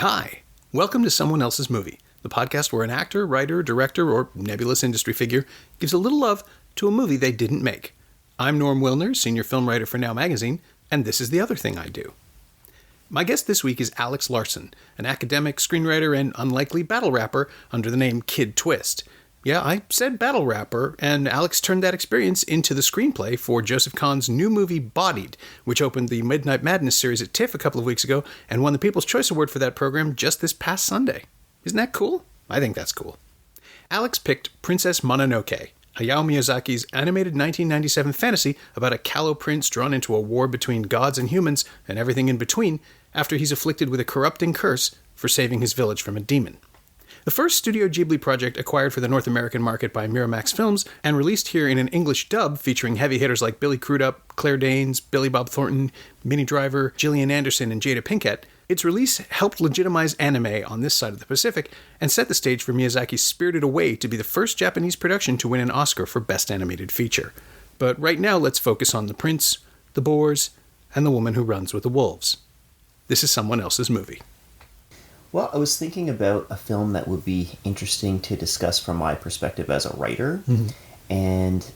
Hi. Welcome to Someone Else's Movie, the podcast where an actor, writer, director, or nebulous industry figure gives a little love to a movie they didn't make. I'm Norm Wilner, senior film writer for Now Magazine, and this is the other thing I do. My guest this week is Alex Larsen, an academic, screenwriter, and unlikely battle rapper under the name Kid Twist. Yeah, I said battle rapper, and Alex turned that experience into the screenplay for Joseph Kahn's new movie Bodied, which opened the Midnight Madness series at TIFF a couple of weeks ago and won the People's Choice Award for that program just this past Sunday. Isn't that cool? I think that's cool. Alex picked Princess Mononoke, Hayao Miyazaki's animated 1997 fantasy about a callow prince drawn into a war between gods and humans and everything in between after he's afflicted with a corrupting curse for saving his village from a demon. The first Studio Ghibli project acquired for the North American market by Miramax Films and released here in an English dub featuring heavy hitters like Billy Crudup, Claire Danes, Billy Bob Thornton, Minnie Driver, Gillian Anderson, and Jada Pinkett, its release helped legitimize anime on this side of the Pacific and set the stage for Miyazaki's Spirited Away to be the first Japanese production to win an Oscar for Best Animated Feature. But right now, let's focus on the prince, the boars, and the woman who runs with the wolves. This is Someone Else's Movie. Well, I was thinking about a film that would be interesting to discuss from my perspective as a writer, and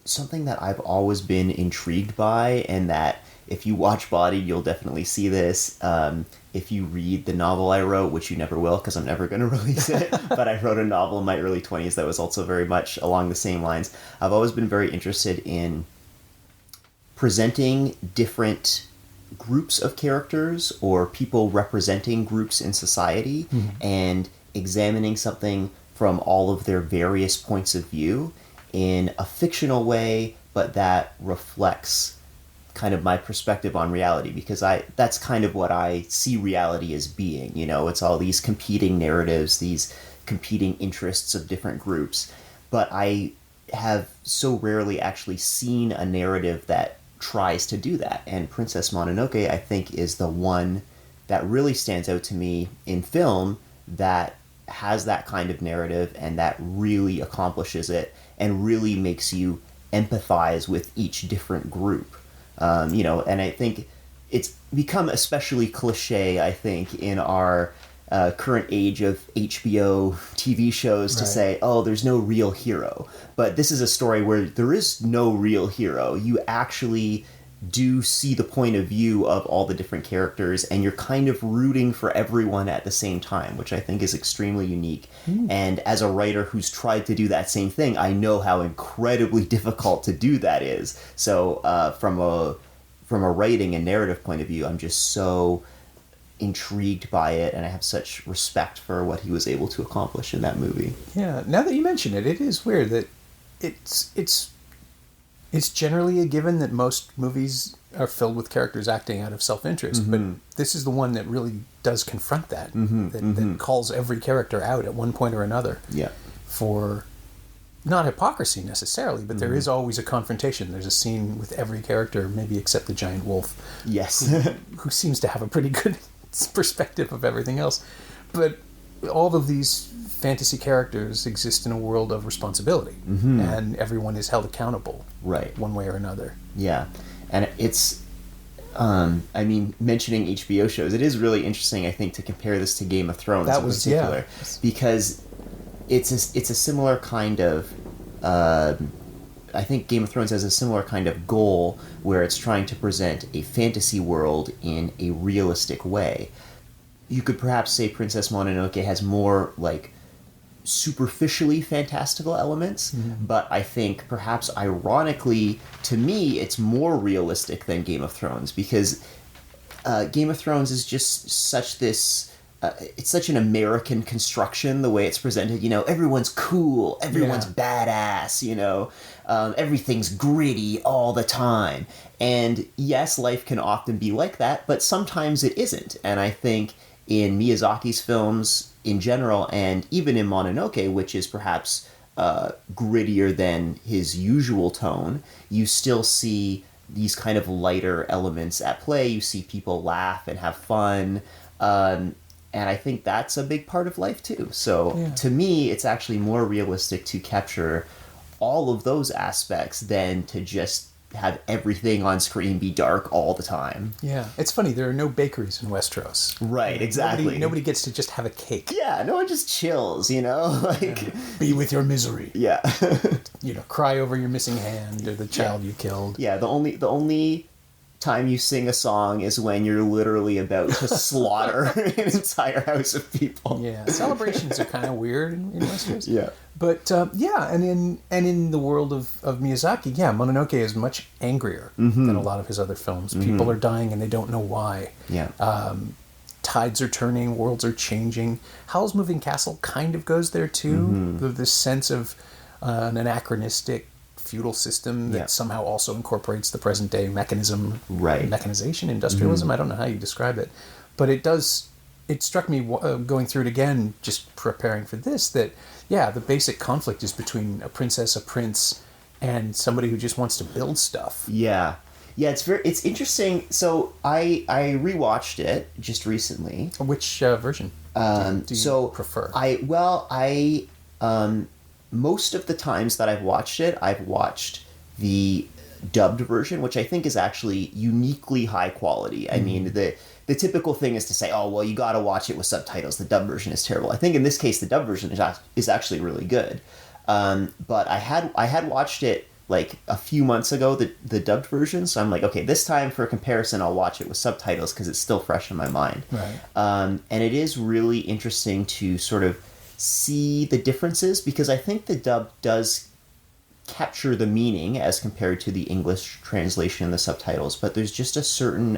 something that I've always been intrigued by, and that if you watch Bodied, you'll definitely see this. If you read the novel I wrote, which you never will because I'm never going to release it, but I wrote a novel in my early 20s that was also very much along the same lines. I've always been very interested in presenting different groups of characters or people representing groups in society and examining something from all of their various points of view in a fictional way, but that reflects kind of my perspective on reality, because that's kind of what I see reality as being. You know, it's all these competing narratives, these competing interests of different groups, but I have so rarely actually seen a narrative that tries to do that, and Princess Mononoke, I think, is the one that really stands out to me in film that has that kind of narrative and that really accomplishes it and really makes you empathize with each different group. And I think it's become especially cliche, I think, in our current age of HBO TV shows to say, oh, there's no real hero. But this is a story where there is no real hero. You actually do see the point of view of all the different characters, and you're kind of rooting for everyone at the same time, which I think is extremely unique. And as a writer who's tried to do that same thing, I know how incredibly difficult to do that is. So from a writing and narrative point of view, I'm just so intrigued by it, and I have such respect for what he was able to accomplish in that movie. Yeah, now that you mention it, it is weird that it's generally a given that most movies are filled with characters acting out of self-interest, but this is the one that really does confront that, that calls every character out at one point or another for not hypocrisy necessarily, but there is always a confrontation. There's a scene with every character, maybe except the giant wolf, who seems to have a pretty good perspective of everything else. But all of these fantasy characters exist in a world of responsibility, and everyone is held accountable, one way or another. Yeah, and it's, mentioning HBO shows, it is really interesting, I think, to compare this to Game of Thrones in particular, because it's a similar kind of, I think Game of Thrones has a similar kind of goal where it's trying to present a fantasy world in a realistic way. You could perhaps say Princess Mononoke has more, like, superficially fantastical elements, but I think perhaps ironically, to me, it's more realistic than Game of Thrones, because Game of Thrones is just such this... it's such an American construction, the way it's presented. You know, everyone's cool, everyone's badass, you know, everything's gritty all the time. And yes, life can often be like that, but sometimes it isn't. And I think in Miyazaki's films in general, and even in Mononoke, which is perhaps grittier than his usual tone, you still see these kind of lighter elements at play. You see people laugh and have fun. And I think that's a big part of life too. So to me, it's actually more realistic to capture all of those aspects than to just have everything on screen be dark all the time. Yeah. It's funny, there are no bakeries in Westeros. Right, exactly. Nobody gets to just have a cake. Yeah, no one just chills, like... Be with your misery. Yeah. Cry over your missing hand or the child you killed. Yeah, the only time you sing a song is when you're literally about to slaughter an entire house of people. Yeah, celebrations are kind of weird in Westeros. Yeah. But and in the world of Miyazaki, Mononoke is much angrier than a lot of his other films. People are dying and they don't know why. Yeah. Tides are turning, worlds are changing. Howl's Moving Castle kind of goes there too. This sense of an anachronistic feudal system that somehow also incorporates the present day mechanization, industrialism. I don't know how you describe it, but it struck me going through it again, just preparing for this, that the basic conflict is between a princess, a prince, and somebody who just wants to build stuff. Yeah, it's interesting. So I rewatched it just recently. Which version do you prefer? Most of the times that I've watched it, I've watched the dubbed version, which I think is actually uniquely high quality. I mean, the typical thing is to say, oh, well, you got to watch it with subtitles. The dubbed version is terrible. I think in this case, the dubbed version is actually really good. But I had watched it like a few months ago, the dubbed version. So I'm like, okay, this time for comparison, I'll watch it with subtitles because it's still fresh in my mind. Right. And it is really interesting to sort of see the differences, because I think the dub does capture the meaning as compared to the English translation and the subtitles, but there's just a certain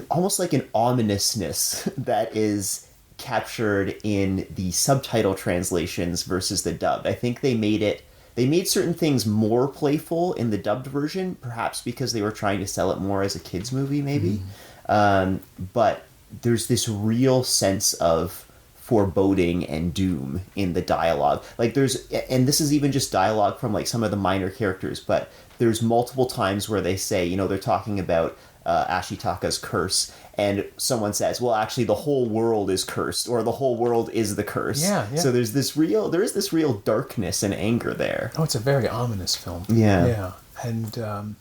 almost like an ominousness that is captured in the subtitle translations versus the dubbed. I think they made certain things more playful in the dubbed version, perhaps because they were trying to sell it more as a kids movie, maybe. But there's this real sense of foreboding and doom in the dialogue. Like and this is even just dialogue from like some of the minor characters, but there's multiple times where they say, they're talking about Ashitaka's curse, and someone says, well, actually the whole world is cursed, or the whole world is the curse. Yeah. So there is this real darkness and anger there. Oh, it's a very ominous film. Yeah. And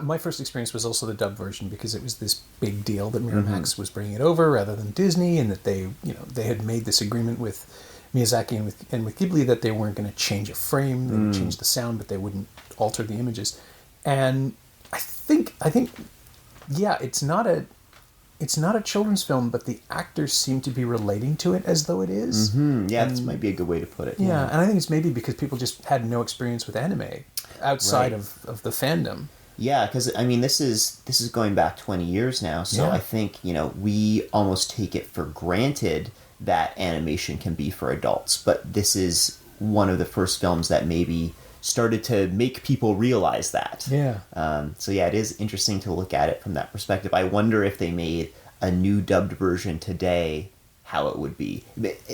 my first experience was also the dubbed version, because it was this big deal that Miramax was bringing it over rather than Disney, and that they had made this agreement with Miyazaki and with Ghibli that they weren't going to change a frame, they would change the sound, but they wouldn't alter the images. And I think it's not a children's film, but the actors seem to be relating to it as though it is. Yeah, that might be a good way to put it. Yeah, and I think it's maybe because people just had no experience with anime outside of the fandom. Yeah, because I mean, this is going back 20 years now, so I think we almost take it for granted that animation can be for adults, but this is one of the first films that maybe started to make people realize that. Yeah. So it is interesting to look at it from that perspective. I wonder if they made a new dubbed version today, how it would be.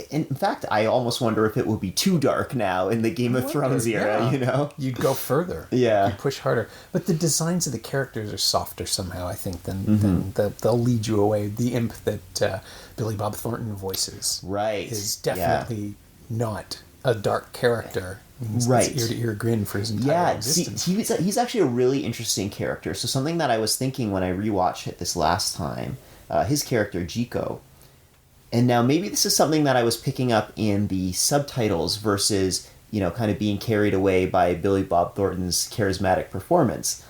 In fact, I almost wonder if it would be too dark now in the Game of Thrones era, You'd go further. Yeah. You'd push harder. But the designs of the characters are softer somehow, I think, than they'll lead you away. The imp that Billy Bob Thornton voices is definitely not a dark character. He's ear-to-ear grin for his entire existence. He's actually a really interesting character. So something that I was thinking when I rewatched it this last time, his character, Jiko, and now maybe this is something that I was picking up in the subtitles versus, kind of being carried away by Billy Bob Thornton's charismatic performance.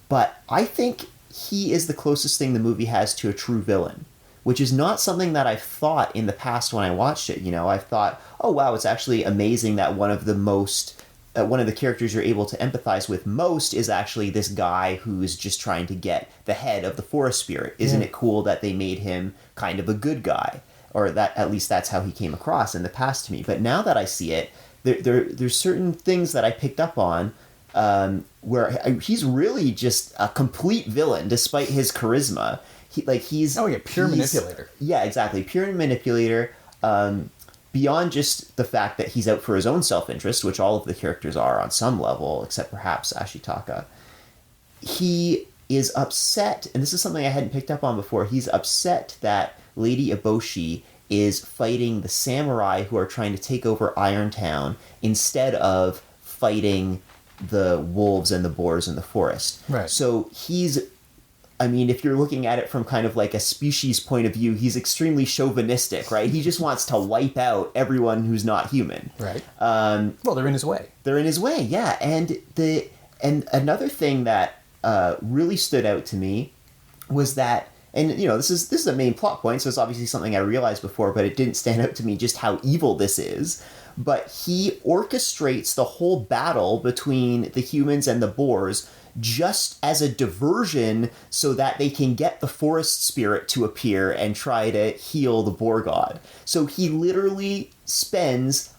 But I think he is the closest thing the movie has to a true villain, which is not something that I've thought in the past when I watched it. I've thought, oh, wow, it's actually amazing that one of the characters you're able to empathize with most is actually this guy who is just trying to get the head of the forest spirit. Isn't it cool that they made him kind of a good guy? Or that at least that's how he came across in the past to me. But now that I see it, there's certain things that I picked up on where he's really just a complete villain despite his charisma. He's pure manipulator. Yeah, exactly, pure manipulator. Beyond just the fact that he's out for his own self-interest, which all of the characters are on some level, except perhaps Ashitaka. He is upset, and this is something I hadn't picked up on before. He's upset that Lady Eboshi is fighting the samurai who are trying to take over Irontown instead of fighting the wolves and the boars in the forest. Right. So if you're looking at it from kind of like a species point of view, he's extremely chauvinistic, right? He just wants to wipe out everyone who's not human. Right. Well, they're in his way. They're in his way, yeah. And another thing that really stood out to me was that, and this is a main plot point, so it's obviously something I realized before, but it didn't stand out to me just how evil this is. But he orchestrates the whole battle between the humans and the boars just as a diversion so that they can get the forest spirit to appear and try to heal the boar god. So he literally spends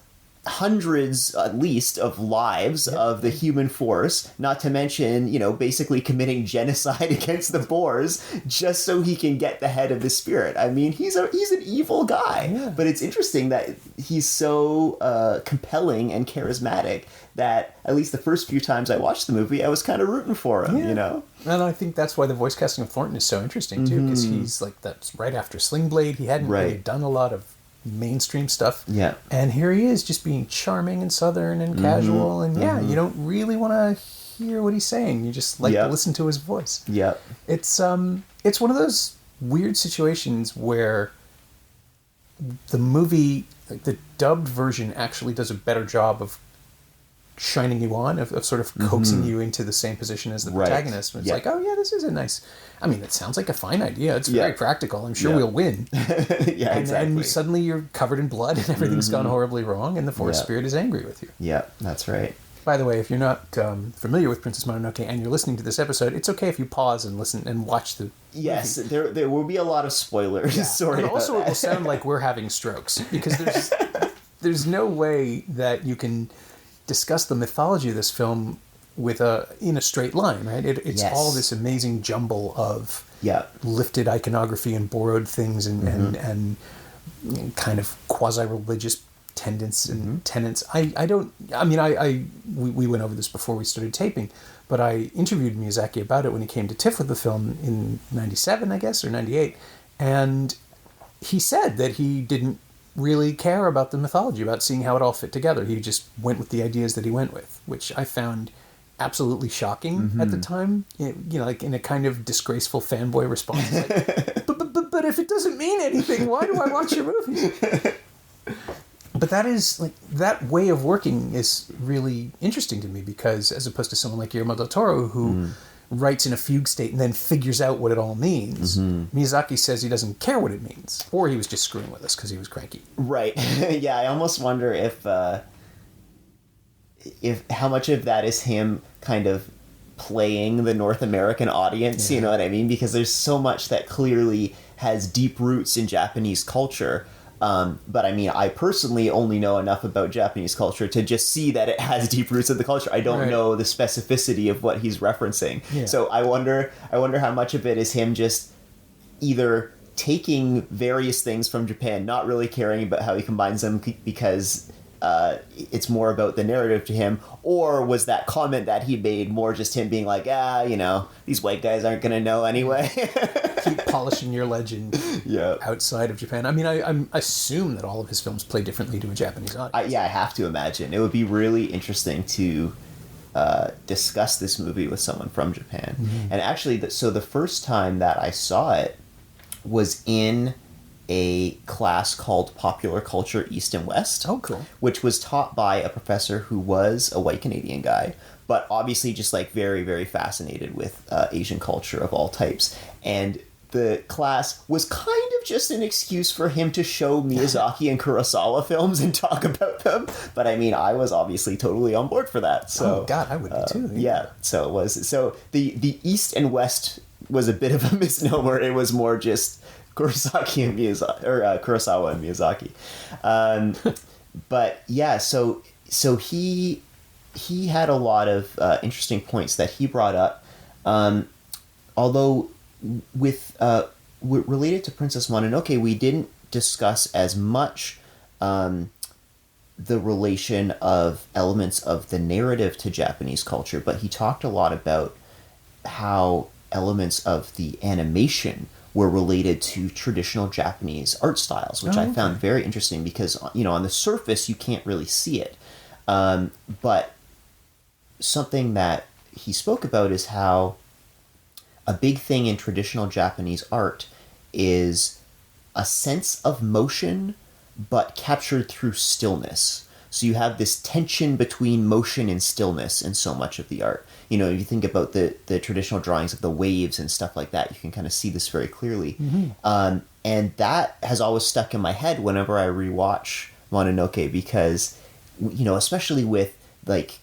hundreds, at least, of lives of the human force, not to mention, basically committing genocide against the boars just so he can get the head of the spirit. I mean, he's an evil guy, but it's interesting that he's so compelling and charismatic that at least the first few times I watched the movie, I was kind of rooting for him, And I think that's why the voice casting of Thornton is so interesting, too, because he's that's right after Sling Blade. He hadn't really done a lot of mainstream stuff. Yeah. And here he is just being charming and southern and casual. And you don't really want to hear what he's saying. You just like to listen to his voice. Yeah. It's one of those weird situations where the movie, the dubbed version, actually does a better job of shining you on, of sort of coaxing you into the same position as the protagonist. And it's like, oh yeah, this is a nice, it sounds like a fine idea. It's very practical. I'm sure we'll win. Exactly. And suddenly you're covered in blood and everything's gone horribly wrong and the forest spirit is angry with you. Yeah, that's right. By the way, if you're not familiar with Princess Mononoke and you're listening to this episode, it's okay if you pause and listen and watch the Yes, movie. there will be a lot of spoilers. Yeah. Sorry and also about it will sound like we're having strokes because there's no way that you can discuss the mythology of this film in a straight line, right? It's all this amazing jumble of lifted iconography and borrowed things and kind of quasi-religious tenets. We went over this before we started taping, but I interviewed Miyazaki about it when he came to TIFF with the film in 97, I guess, or 98, and he said that he didn't really care about the mythology, about seeing how it all fit together. He just went with the ideas that he went with, which I found absolutely shocking at the time. Like in a kind of disgraceful fanboy response. Like, but if it doesn't mean anything, why do I watch your movies? But that way of working is really interesting to me because as opposed to someone like Guillermo del Toro who writes in a fugue state and then figures out what it all means. Miyazaki says he doesn't care what it means. Or he was just screwing with us because he was cranky. Right. Yeah, I almost wonder if how much of that is him kind of playing the North American audience, you know what I mean? Because there's so much that clearly has deep roots in Japanese culture. But I personally only know enough about Japanese culture to just see that it has deep roots in the culture. I don't know the specificity of what he's referencing. Yeah. So I wonder how much of it is him just either taking various things from Japan, not really caring about how he combines them because it's more about the narrative to him, or was that comment that he made more just him being like, these white guys aren't going to know anyway. Keep polishing your legend outside of Japan. I assume that all of his films play differently to a Japanese audience. I have to imagine. It would be really interesting to discuss this movie with someone from Japan. And actually, so the first time that I saw it was in a class called Popular Culture East and West. Oh, cool. Which was taught by a professor who was a white Canadian guy, but obviously just like very, very fascinated with Asian culture of all types. And the class was kind of just an excuse for him to show Miyazaki and Kurosawa films and talk about them. But I was obviously totally on board for that. So, oh, God, I would be too. Yeah, so it was. So the East and West was a bit of a misnomer. It was more just Kurosawa and Miyazaki. But yeah, so he had a lot of interesting points that he brought up. Although with related to Princess Mononoke, we didn't discuss as much the relation of elements of the narrative to Japanese culture, but he talked a lot about how elements of the animation were related to traditional Japanese art styles, which I found very interesting because, on the surface, you can't really see it. But something that he spoke about is how a big thing in traditional Japanese art is a sense of motion, but captured through stillness. So you have this tension between motion and stillness in so much of the art. If you think about the traditional drawings of the waves and stuff like that, you can kind of see this very clearly. Mm-hmm. And that has always stuck in my head whenever I rewatch Mononoke because, especially with like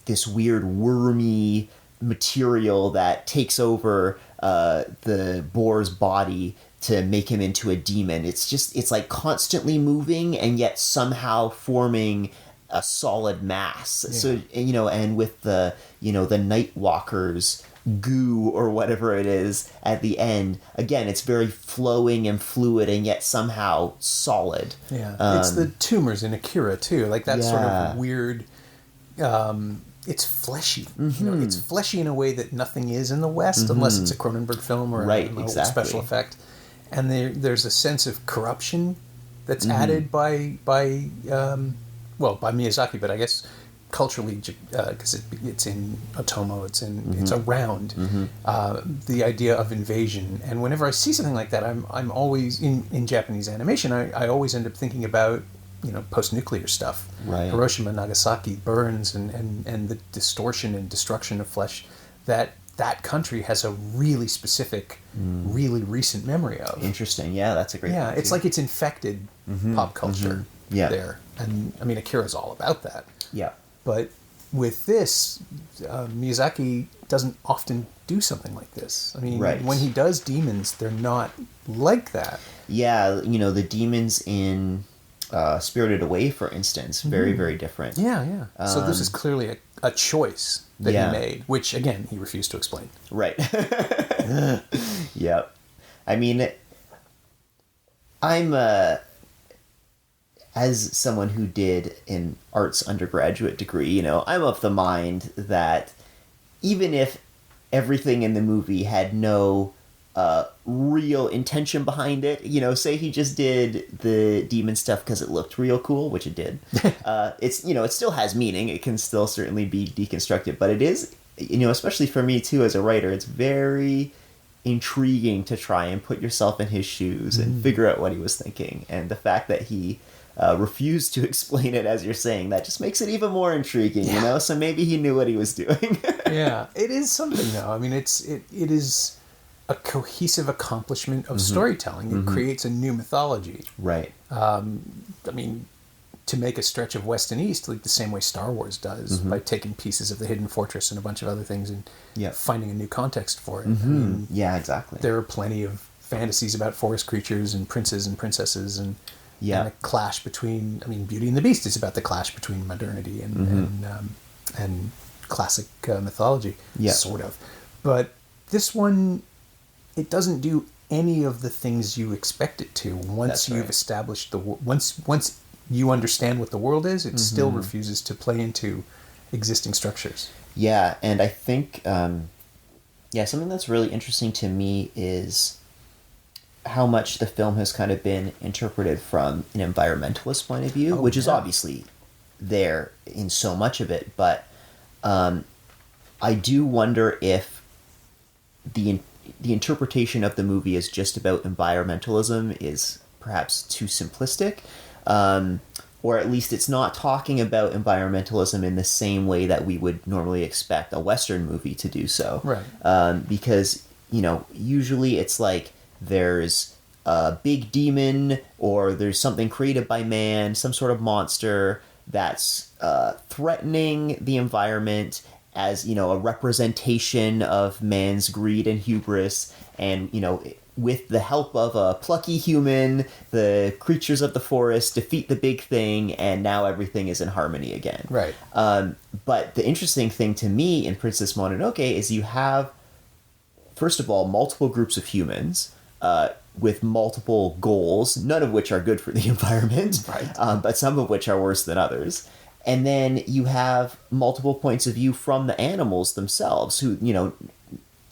this weird wormy material that takes over the boar's body to make him into a demon. It's like constantly moving and yet somehow forming a solid mass. Yeah. So, and with the Night Walker's goo or whatever it is at the end, again, it's very flowing and fluid and yet somehow solid. Yeah. It's the tumors in Akira too. Like that sort of weird, it's fleshy. Mm-hmm. It's fleshy in a way that nothing is in the West, unless it's a Cronenberg film or a special effect. And there's a sense of corruption that's added by Miyazaki, but I guess culturally, because it's in Otomo, it's around the idea of invasion. And whenever I see something like that, I'm always in Japanese animation. I always end up thinking about post-nuclear stuff, right? Hiroshima, Nagasaki, burns, and the distortion and destruction of flesh that country has a really specific, really recent memory of. Interesting. Yeah, that's a great point. It's like it's infected pop culture there. And, I mean, Akira's all about that. Yeah. But with this, Miyazaki doesn't often do something like this. I mean, when he does demons, they're not like that. Yeah, the demons in Spirited Away, for instance, very, very different. Yeah. So this is clearly a choice that he made, which, again, he refused to explain. Right. Yep. I mean, I'm, as someone who did an arts undergraduate degree, I'm of the mind that even if everything in the movie had no real intention behind it, say he just did the demon stuff because it looked real cool, which it did. It's, it still has meaning. It can still certainly be deconstructed, but it is, especially for me too, as a writer, it's very intriguing to try and put yourself in his shoes and figure out what he was thinking. And the fact that he refused to explain it, as you're saying, that just makes it even more intriguing, So maybe he knew what he was doing. Yeah, it is something though. I mean, it is a cohesive accomplishment of storytelling. It creates a new mythology. Right. I mean, to make a stretch of West and East, like the same way Star Wars does, by taking pieces of the Hidden Fortress and a bunch of other things and finding a new context for it. I mean, yeah, exactly. There are plenty of fantasies about forest creatures and princes and princesses and a clash between, Beauty and the Beast is about the clash between modernity and classic mythology, sort of. But this one, it doesn't do any of the things you expect it to. Once you've established once you understand what the world is, it still refuses to play into existing structures. Yeah, and I think something that's really interesting to me is how much the film has kind of been interpreted from an environmentalist point of view, which is obviously there in so much of it, but I do wonder if the interpretation of the movie is just about environmentalism is perhaps too simplistic, or at least it's not talking about environmentalism in the same way that we would normally expect a Western movie to do so. Right. Because, usually it's like there's a big demon or there's something created by man, some sort of monster that's threatening the environment as, a representation of man's greed and hubris, and, with the help of a plucky human, the creatures of the forest defeat the big thing, and now everything is in harmony again. Right. But the interesting thing to me in Princess Mononoke is you have, first of all, multiple groups of humans with multiple goals, none of which are good for the environment, but some of which are worse than others. And then you have multiple points of view from the animals themselves who,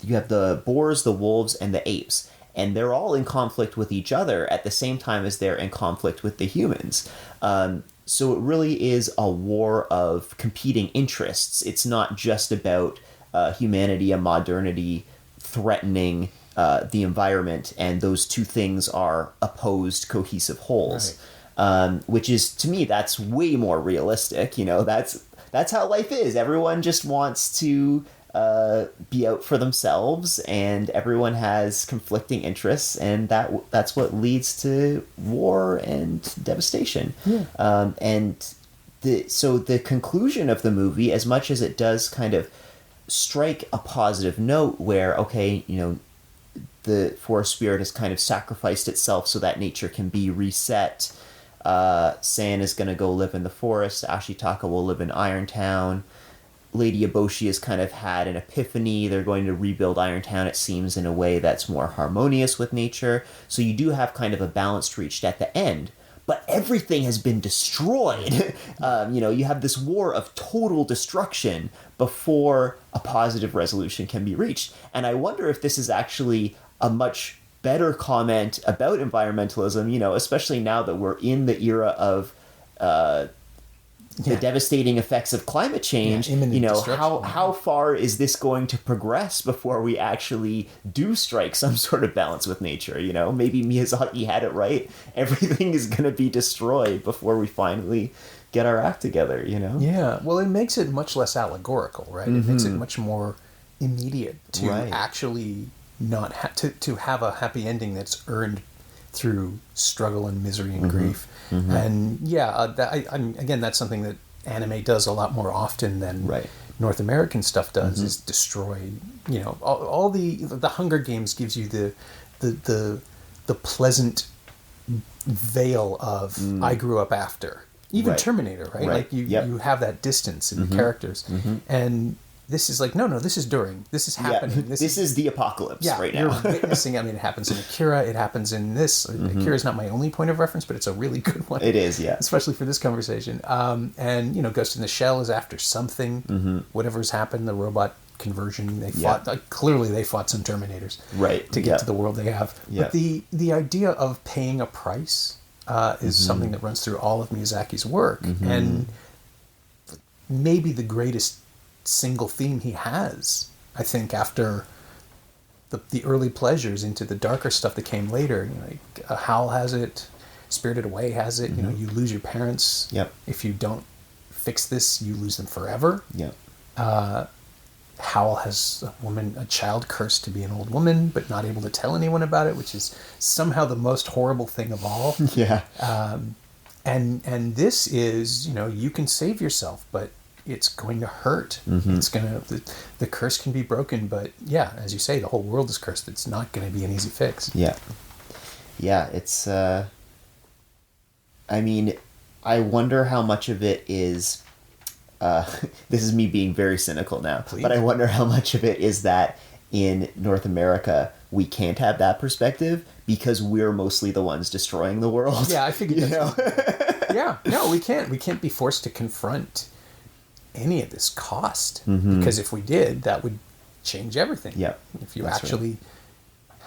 you have the boars, the wolves, and the apes, and they're all in conflict with each other at the same time as they're in conflict with the humans. So it really is a war of competing interests. It's not just about humanity and modernity threatening the environment, and those two things are opposed cohesive wholes. Right. Which is, to me, that's way more realistic. You know, that's how life is. Everyone just wants to be out for themselves, and everyone has conflicting interests, and that's what leads to war and devastation. Yeah. So the conclusion of the movie, as much as it does kind of strike a positive note where, okay, you know, the forest spirit has kind of sacrificed itself so that nature can be reset. San is going to go live in the forest. Ashitaka will live in Irontown. Lady Eboshi has kind of had an epiphany. They're going to rebuild Irontown, it seems, in a way that's more harmonious with nature. So you do have kind of a balance reached at the end. But everything has been destroyed. You know, you have this war of total destruction before a positive resolution can be reached. And I wonder if this is actually a much better comment about environmentalism, you know, especially now that we're in the era of the devastating effects of climate change. You know, how far is this going to progress before we actually do strike some sort of balance with nature? You know, maybe Miyazaki had it right. Everything is going to be destroyed before we finally get our act together, you know? Yeah, well, it makes it much less allegorical, right? Mm-hmm. It makes it much more immediate to actually not to have a happy ending that's earned through struggle and misery and grief. Mm-hmm. And again, that's something that anime does a lot more often than North American stuff does, is destroy, you know, all the Hunger Games gives you the pleasant veil of I grew up after. Even Terminator, right? Like you have that distance in the characters. Mm-hmm. And this is like, no, this is during. This is happening. Yeah. This is the apocalypse right now. You're witnessing. I mean, it happens in Akira. It happens in this. Mm-hmm. Akira is not my only point of reference, but it's a really good one. It is, yeah. Especially for this conversation. And, you know, Ghost in the Shell is after something. Mm-hmm. Whatever's happened, the robot conversion, they fought. Clearly, they fought some Terminators to get to the world they have. Yeah. But the idea of paying a price is something that runs through all of Miyazaki's work. Mm-hmm. And maybe the greatest single theme he has, I think, after the early pleasures into the darker stuff that came later. You know, like Howl has it, Spirited Away has it. You know, you lose your parents. Yep. If you don't fix this, you lose them forever. Yep. Howl has a child cursed to be an old woman, but not able to tell anyone about it, which is somehow the most horrible thing of all. Yeah. And this is, you know, you can save yourself, but it's going to hurt. Mm-hmm. It's going to, the curse can be broken, but yeah, as you say, the whole world is cursed. It's not going to be an easy fix. Yeah. Yeah, it's, I mean, I wonder how much of it is, this is me being very cynical now, Please. But I wonder how much of it is that in North America, we can't have that perspective because we're mostly the ones destroying the world. Yeah, I figured that. Yeah, no, we can't. We can't be forced to confront any of this cost, because if we did, that would change everything. Yeah, if you actually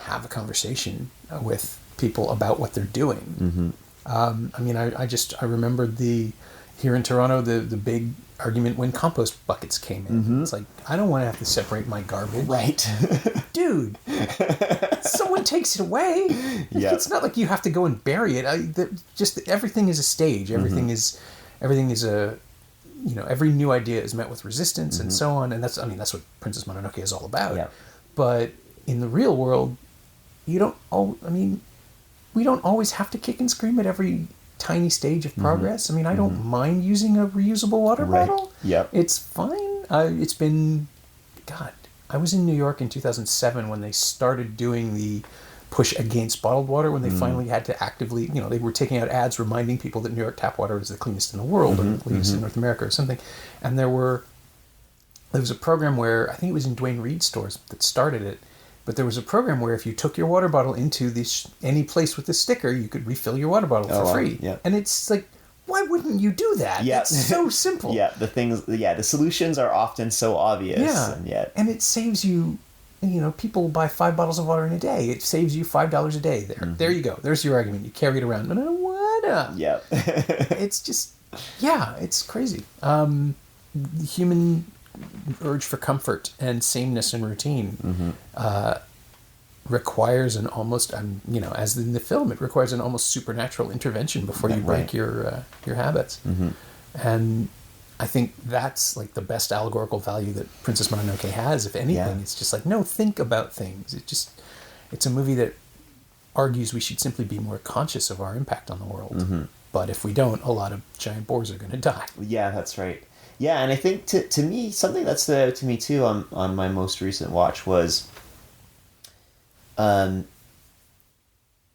have a conversation with people about what they're doing. Mm-hmm. I mean, I remembered here in Toronto the big argument when compost buckets came in. Mm-hmm. It's like, I don't want to have to separate my garbage. Right. Dude, someone takes it away. Yep. It's not like you have to go and bury it. Everything is a stage. Everything is a, you know, every new idea is met with resistance and so on. And that's what Princess Mononoke is all about. Yeah. But in the real world, we don't always have to kick and scream at every tiny stage of progress. I mean, I don't mind using a reusable water bottle. Yep. It's fine. It's been, God, I was in New York in 2007 when they started doing the push against bottled water, when they finally had to actively, you know, they were taking out ads reminding people that New York tap water is the cleanest in the world, or at least in North America or something. And there was a program where, I think it was in Duane Reade stores that started it, but there was a program where if you took your water bottle into any place with this sticker, you could refill your water bottle for free. Yeah. And it's like, why wouldn't you do that? Yeah. It's so simple. The solutions are often so obvious. Yeah. And it saves you people buy 5 bottles of water in a day. It saves you $5 a day. There you go. There's your argument. You carry it around. What? Yeah. It's just, it's crazy. The human urge for comfort and sameness and routine requires an almost, as in the film, it requires an almost supernatural intervention before you break your habits. And I think that's like the best allegorical value that Princess Mononoke has. If anything, it's just like, no, think about things. It's a movie that argues we should simply be more conscious of our impact on the world. But if we don't, a lot of giant boars are going to die. Yeah, that's right. Yeah, and I think to me, something that stood out to me too on my most recent watch was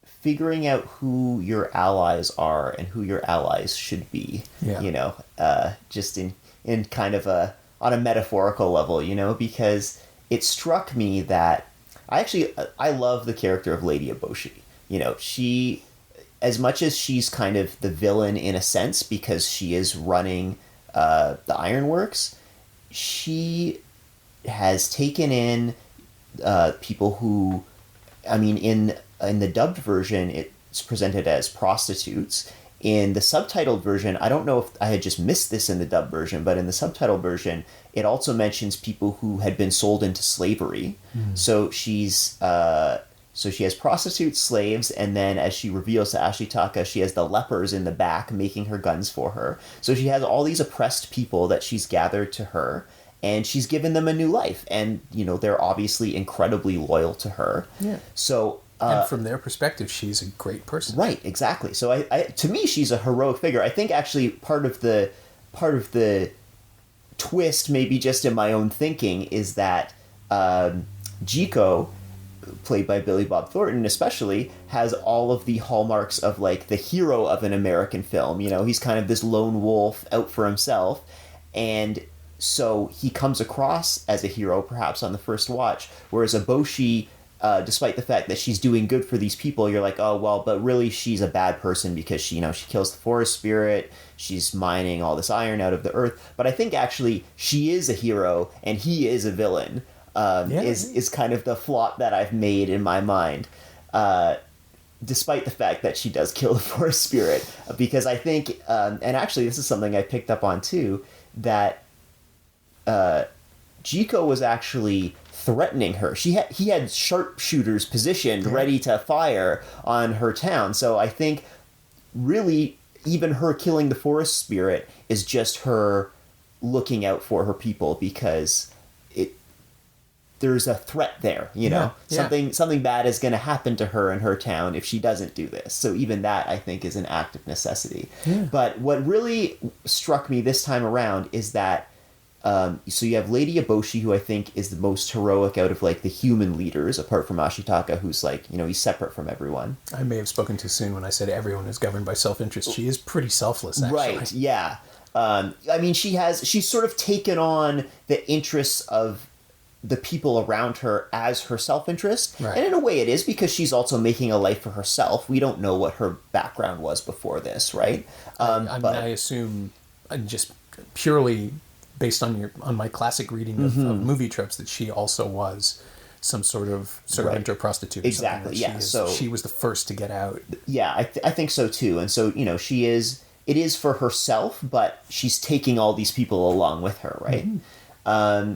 figuring out who your allies are and who your allies should be. Just in kind of on a metaphorical level, because it struck me that I love the character of Lady Eboshi. She, as much as she's kind of the villain in a sense because she is running the Ironworks, she has taken in people who, in the dubbed version, it's presented as prostitutes. In the subtitled version, I don't know if I had just missed this in the dubbed version, but in the subtitled version, it also mentions people who had been sold into slavery. So she's so she has prostitutes, slaves, and then as she reveals to Ashitaka, she has the lepers in the back making her guns for her. So she has all these oppressed people that she's gathered to her, and she's given them a new life. And, they're obviously incredibly loyal to her. Yeah. So... and from their perspective, she's a great person. Right, exactly. So I to me, she's a heroic figure. I think actually part of the twist, maybe just in my own thinking, is that Jiko, played by Billy Bob Thornton especially, has all of the hallmarks of like the hero of an American film. He's kind of this lone wolf out for himself, and so he comes across as a hero perhaps on the first watch, whereas Eboshi, despite the fact that she's doing good for these people, you're like, oh well, but really she's a bad person because she kills the forest spirit, she's mining all this iron out of the earth. But I think actually she is a hero and he is a villain. Is kind of the plot that I've made in my mind, despite the fact that she does kill the forest spirit, because I think, and actually this is something I picked up on too, that Jiko was actually threatening her. He had sharpshooters positioned ready to fire on her town. So I think really even her killing the forest spirit is just her looking out for her people because there's a threat there, something bad is going to happen to her in her town if she doesn't do this. So even that, I think, is an act of necessity. Yeah. But what really struck me this time around is that, so you have Lady Eboshi, who I think is the most heroic out of like the human leaders, apart from Ashitaka, who's like, he's separate from everyone. I may have spoken too soon when I said everyone is governed by self-interest. She is pretty selfless, actually. Right, yeah. She's sort of taken on the interests of the people around her as her self-interest. Right. And in a way it is because she's also making a life for herself. We don't know what her background was before this, right? I assume, just purely based on my classic reading of movie tropes, that she also was some sort of servant or prostitute. Exactly, yeah. So she was the first to get out. Yeah, I think so too. And so, it is for herself, but she's taking all these people along with her, right? Mm-hmm.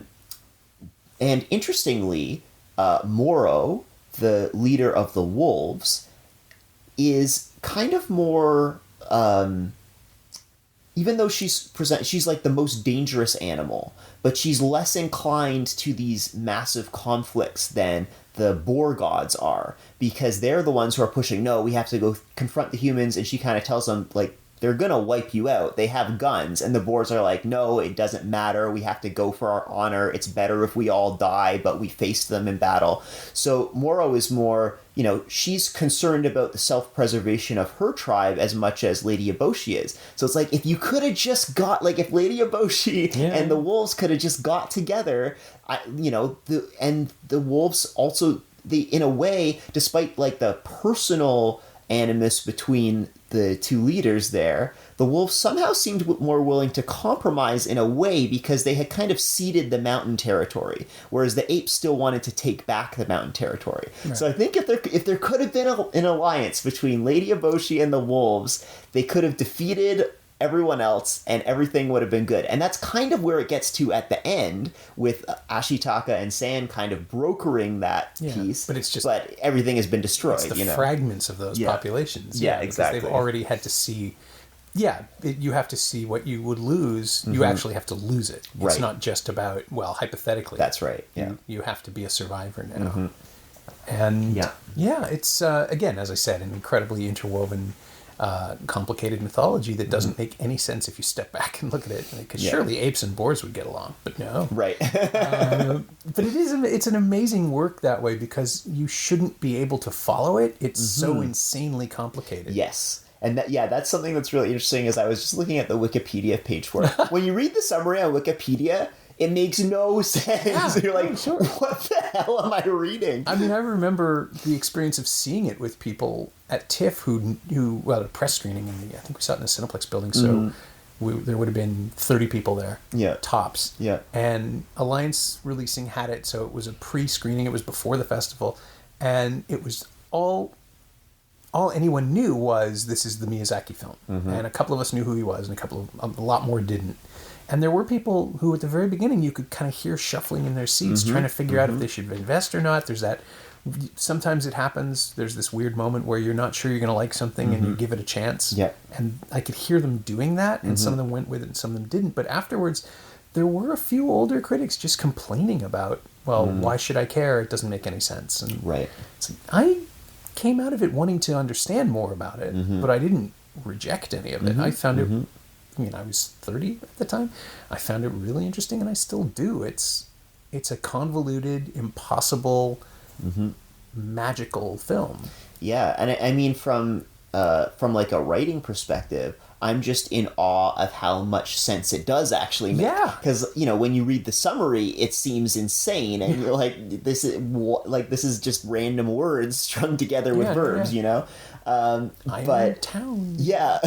And interestingly, Moro, the leader of the wolves, is kind of more, even though she's like the most dangerous animal, but she's less inclined to these massive conflicts than the boar gods are, because they're the ones who are pushing, no, we have to go confront the humans, and she kind of tells them, like, they're going to wipe you out. They have guns. And the boars are like, no, it doesn't matter. We have to go for our honor. It's better if we all die, but we face them in battle. So Moro is more, she's concerned about the self-preservation of her tribe as much as Lady Eboshi is. So it's like, if you could have just got, like, if Lady Eboshi and the wolves could have just got together, the wolves also, they, in a way, despite, like, the personal animus between the two leaders there, the wolves somehow seemed more willing to compromise in a way because they had kind of ceded the mountain territory, whereas the apes still wanted to take back the mountain territory. Right. So I think if there could have been an alliance between Lady Eboshi and the wolves, they could have defeated everyone else and everything would have been good. And that's kind of where it gets to at the end, with Ashitaka and San kind of brokering that piece. But everything has been destroyed. It's the fragments of those populations. Yeah, exactly. They've already had to see. Yeah, you have to see what you would lose. You actually have to lose it. It's not just about, well, hypothetically. That's right. Yeah, you have to be a survivor now. And it's again, as I said, an incredibly interwoven, complicated mythology that doesn't make any sense if you step back and look at it. Because surely apes and boars would get along, but no. Right. But it's an amazing work that way because you shouldn't be able to follow it. It's so insanely complicated. Yes. And that's something that's really interesting. Is I was just looking at the Wikipedia page for it. When you read the summary on Wikipedia, it makes no sense. Yeah, you're like, what the hell am I reading? I mean, I remember the experience of seeing it with people at TIFF who a press screening, I think we saw it in the Cineplex building, so there would have been 30 people there, tops. Yeah. And Alliance Releasing had it, so it was a pre-screening, it was before the festival, and it was all anyone knew was this is the Miyazaki film. And a couple of us knew who he was, and a lot more didn't. And there were people who, at the very beginning, you could kind of hear shuffling in their seats, trying to figure out if they should invest or not. There's that. Sometimes it happens. There's this weird moment where you're not sure you're going to like something, and you give it a chance. Yeah. And I could hear them doing that, and some of them went with it, and some of them didn't. But afterwards, there were a few older critics just complaining about, well, why should I care? It doesn't make any sense. And it's like, I came out of it wanting to understand more about it, but I didn't reject any of it. I found it. I mean, I was 30 at the time. I found it really interesting, and I still do. It's a convoluted, impossible, magical film. Yeah, and I mean, from like a writing perspective, I'm just in awe of how much sense it does actually make. Yeah, because when you read the summary, it seems insane, and you're like, this is just random words strung together with verbs, I'm in town. Yeah,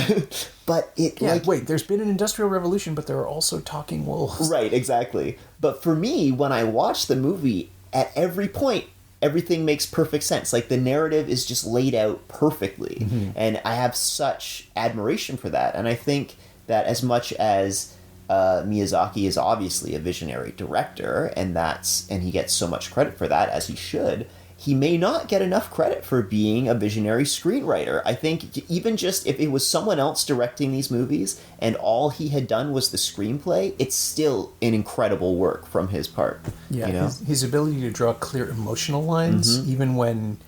but it wait, there's been an industrial revolution, but there are also talking wolves. Right, exactly. But for me, when I watch the movie, at every point, everything makes perfect sense. Like, the narrative is just laid out perfectly, and I have such admiration for that. And I think that as much as Miyazaki is obviously a visionary director, and he gets so much credit for that, as he should, he may not get enough credit for being a visionary screenwriter. I think even just if it was someone else directing these movies and all he had done was the screenplay, it's still an incredible work from his part. Yeah, his ability to draw clear emotional lines, even when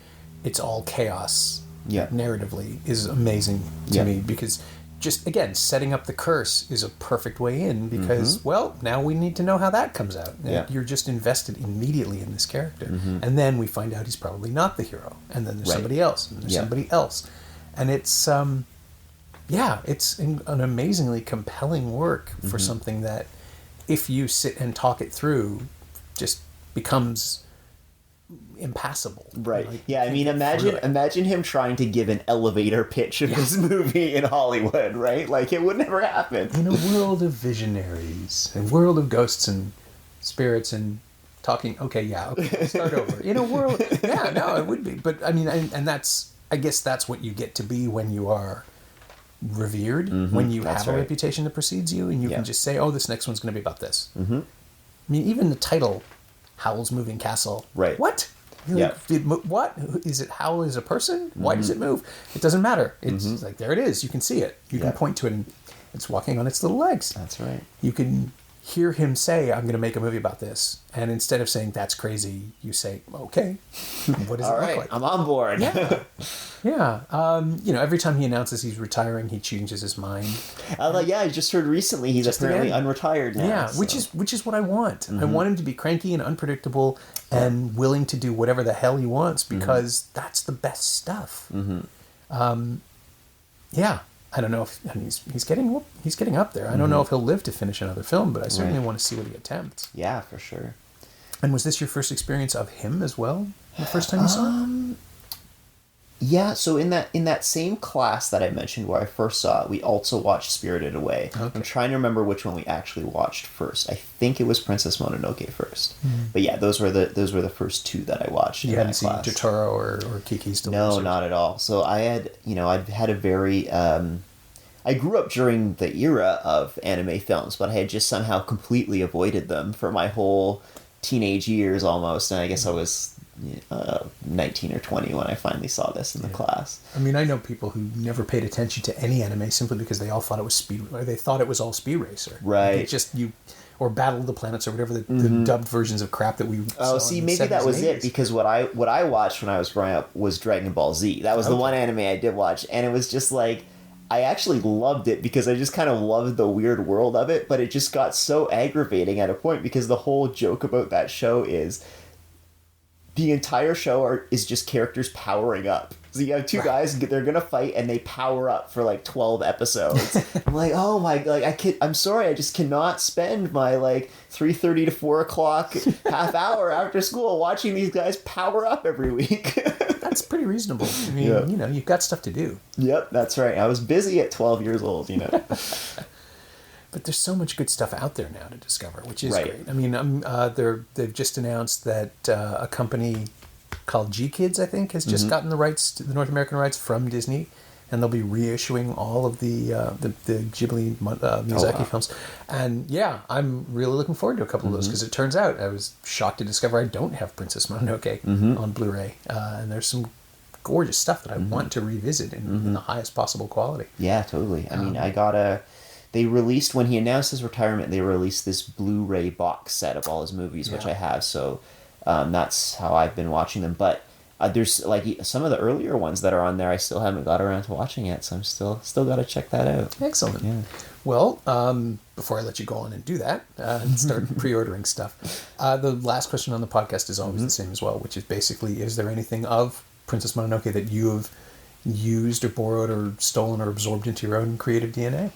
it's all chaos narratively, is amazing to me, because just, again, setting up the curse is a perfect way in, because, well, now we need to know how that comes out. Yeah. You're just invested immediately in this character. And then we find out he's probably not the hero. And then there's somebody else, and there's somebody else. And it's, it's an amazingly compelling work for something that, if you sit and talk it through, just becomes impassable. Right. I mean, imagine him trying to give an elevator pitch of his movie in Hollywood, right? Like, it would never happen. In a world of visionaries, a world of ghosts and spirits and talking, start over. In a world, it would be. But I mean, and I guess that's what you get to be when you are revered, when you have a reputation that precedes you, and you can just say, oh, this next one's going to be about this. I mean, even the title, Howl's Moving Castle. Right. What? What? Is it Howl is a person? Why does it move? It doesn't matter. It's like, there it is. You can see it. You can point to it, and it's walking on its little legs. That's right. You can hear him say, I'm going to make a movie about this. And instead of saying, that's crazy, you say, okay, what does it look like? I'm on board. Every time he announces he's retiring, he changes his mind. I just heard recently he's apparently unretired now. Yeah, which is what I want. I want him to be cranky and unpredictable and willing to do whatever the hell he wants, because that's the best stuff. I don't know if he's getting up there. I don't know if he'll live to finish another film, but I certainly want to see what he attempts. Yeah, for sure. And was this your first experience of him as well? The first time you saw him? Yeah, so in that same class that I mentioned where I first saw it, we also watched Spirited Away. Okay. I'm trying to remember which one we actually watched first. I think it was Princess Mononoke first. Mm. But yeah, those were the first two that I watched. You hadn't seen Totoro or Kiki's Delivery? No, not at all. So I've had a very I grew up during the era of anime films, but I had just somehow completely avoided them for my whole teenage years almost, and I guess I was 19 or 20 when I finally saw this in the class. I mean, I know people who never paid attention to any anime simply because they all thought it was they thought it was all Speed Racer. Right. Or Battle of the Planets or whatever the dubbed versions of crap that we saw. Oh, see, maybe that was it, because what I watched when I was growing up was Dragon Ball Z. That was the one anime I did watch, and it was just like, I actually loved it because I just kind of loved the weird world of it, but it just got so aggravating at a point because the whole joke about that show is the entire show is just characters powering up. So you have two guys, they're going to fight, and they power up for like 12 episodes. I'm like, oh my, I'm sorry, I just cannot spend my 3:30 to 4 o'clock half hour after school watching these guys power up every week. That's pretty reasonable. I mean, you've got stuff to do. Yep, that's right. I was busy at 12 years old, But there's so much good stuff out there now to discover, which is great. I mean, they've just announced that a company called G Kids, I think, has just gotten the North American rights from Disney, and they'll be reissuing all of the Ghibli Miyazaki films. And yeah, I'm really looking forward to a couple of those, because it turns out I was shocked to discover I don't have Princess Mononoke on Blu-ray, and there's some gorgeous stuff that I want to revisit in the highest possible quality. Yeah, totally. I mean, they released, when he announced his retirement, they released this Blu-ray box set of all his movies, which I have, so that's how I've been watching them. But there's some of the earlier ones that are on there I still haven't got around to watching yet, so I'm still got to check that out. Excellent. Yeah. Well, before I let you go on and do that, and start pre-ordering stuff, the last question on the podcast is always the same as well, which is basically, is there anything of Princess Mononoke that you have used or borrowed or stolen or absorbed into your own creative DNA?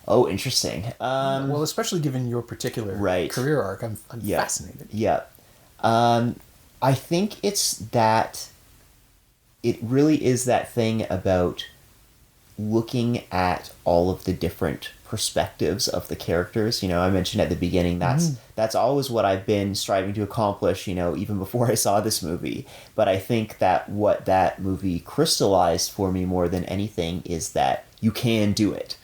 Oh, interesting. Well, especially given your particular career arc, I'm fascinated. Yeah. I think it's that it really is that thing about looking at all of the different perspectives of the characters. I mentioned at the beginning that's always what I've been striving to accomplish, even before I saw this movie. But I think that what that movie crystallized for me more than anything is that you can do it.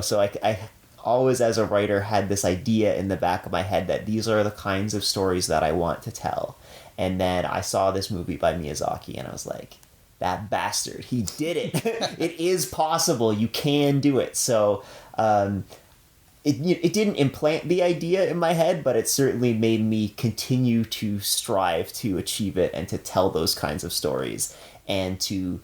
So I always, as a writer, had this idea in the back of my head that these are the kinds of stories that I want to tell. And then I saw this movie by Miyazaki, and I was like, that bastard, he did it. It is possible. You can do it. So it didn't implant the idea in my head, but it certainly made me continue to strive to achieve it and to tell those kinds of stories and to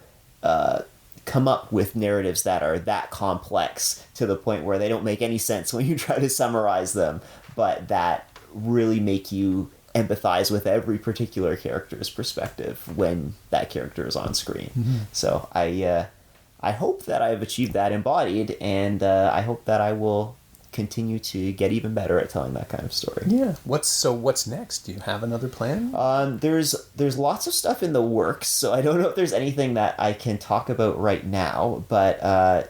come up with narratives that are that complex to the point where they don't make any sense when you try to summarize them, but that really make you empathize with every particular character's perspective when that character is on screen. So I hope that I've achieved that in Bodied, and I hope that I will continue to get even better at telling that kind of story. Yeah. What's next? Do you have another plan? There's lots of stuff in the works, so I don't know if there's anything that I can talk about right now, but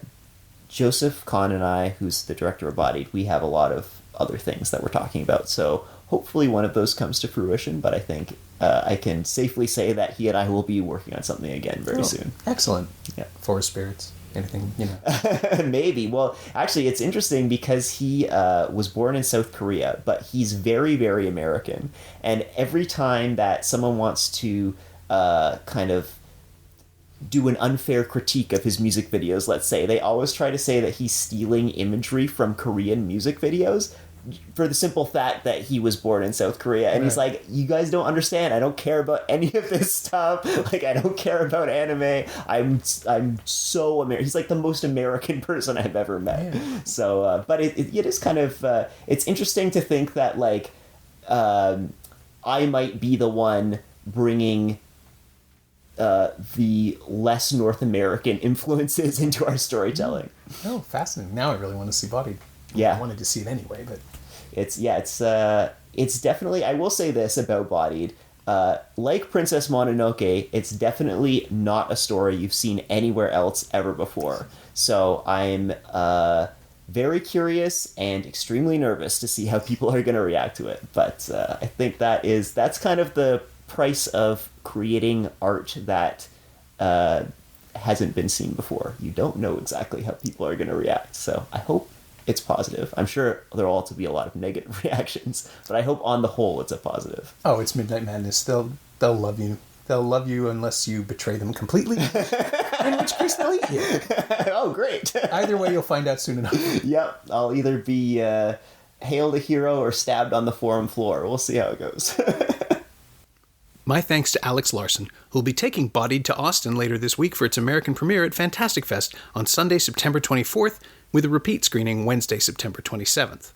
Joseph Kahn and I, who's the director of Bodied, we have a lot of other things that we're talking about, so hopefully one of those comes to fruition, but I think I can safely say that he and I will be working on something again very soon. Excellent. Yeah. Forest spirits. Anything, Maybe. Well, actually, it's interesting because he was born in South Korea, but he's very, very American. And every time that someone wants to kind of do an unfair critique of his music videos, let's say, they always try to say that he's stealing imagery from Korean music videos, for the simple fact that he was born in South Korea. And he's like, you guys don't understand. I don't care about any of this stuff. I don't care about anime. I'm so American. He's like the most American person I've ever met. Yeah. So, but it is kind of, it's interesting to think that I might be the one bringing the less North American influences into our storytelling. Oh, fascinating. Now I really want to see Bodied. Yeah. I wanted to see it anyway, but it's definitely, I will say this about Bodied, like Princess Mononoke, it's definitely not a story you've seen anywhere else ever before. So I'm very curious and extremely nervous to see how people are going to react to it. But I think that's kind of the price of creating art that hasn't been seen before. You don't know exactly how people are going to react. So I hope it's positive. I'm sure there'll also be a lot of negative reactions, but I hope on the whole it's a positive. Oh, it's Midnight Madness. They'll love you. They'll love you unless you betray them completely, in which case they'll eat you. Oh, great. Either way, you'll find out soon enough. Yep, I'll either be hailed a hero or stabbed on the forum floor. We'll see how it goes. My thanks to Alex Larsen, who will be taking Bodied to Austin later this week for its American premiere at Fantastic Fest on Sunday, September 24th, with a repeat screening Wednesday, September 27th.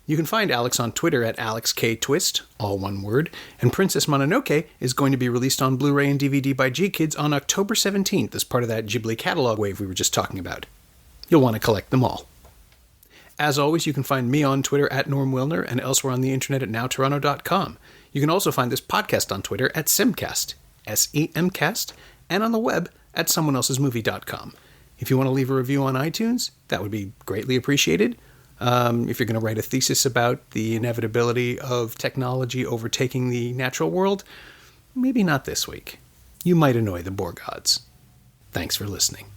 You can find Alex on Twitter at AlexKTwist, all one word, and Princess Mononoke is going to be released on Blu-ray and DVD by G-Kids on October 17th as part of that Ghibli catalog wave we were just talking about. You'll want to collect them all. As always, you can find me on Twitter at Norm Wilner and elsewhere on the internet at nowtoronto.com. You can also find this podcast on Twitter at Semcast, S-E-M-Cast, and on the web at someoneelsesmovie.com. If you want to leave a review on iTunes, that would be greatly appreciated. If you're going to write a thesis about the inevitability of technology overtaking the natural world, maybe not this week. You might annoy the Borg gods. Thanks for listening.